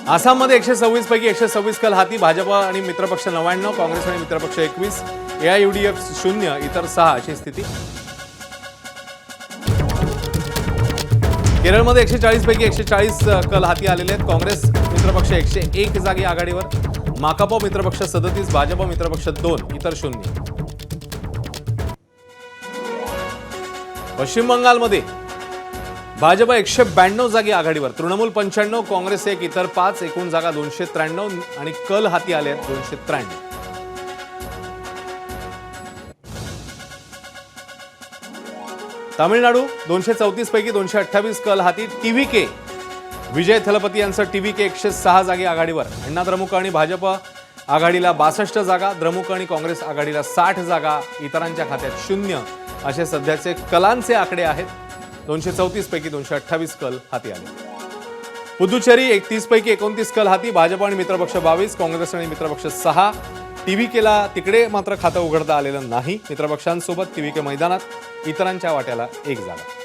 आसाममध्ये 126 पैकी 126 कल हाती, भाजपा आणि मित्रपक्ष 99, काँग्रेस आणि मित्रपक्ष 21, AIUDF 0, इतर 6 अशी स्थिती. केरळमध्ये 140 पैकी 140 कल हाती आलेले आहेत. काँग्रेस मित्रपक्ष 101 जागी आघाडीवर, माकापा मित्रपक्ष 37, भाजपा मित्रपक्ष 2, इतर 0. पश्चिम बंगालमध्ये भाजपा 192 जागी आघाडीवर, तृणमूल 95, काँग्रेस 1, इतर 5, एकूण जागा 293 आणि कल हाती आले आहेत 293. तामिळनाडू 234 पैकी 228 कल हाती, TVK विजय थलपती यांचं TVK 106 जागी आघाडीवर, अण्णा द्रमुक आणि भाजपा आघाडीला 62 जागा, द्रमुक आणि काँग्रेस आघाडीला 60 जागा, इतरांच्या खात्यात 0 असे सध्याचे कलांचे आकडे आहेत. 234 पैकी 228 कल हाती आले. पुदुचेरी 31 पैकी 29 कल हाती, भाजपा आणि मित्रपक्ष 22, काँग्रेस आणि मित्रपक्ष 6, TVKला तिकडे मात्र खातं उघडता आलेलं नाही. मित्रपक्षांसोबत TVK मैदानात, इतरांच्या वाट्याला 1 जागा.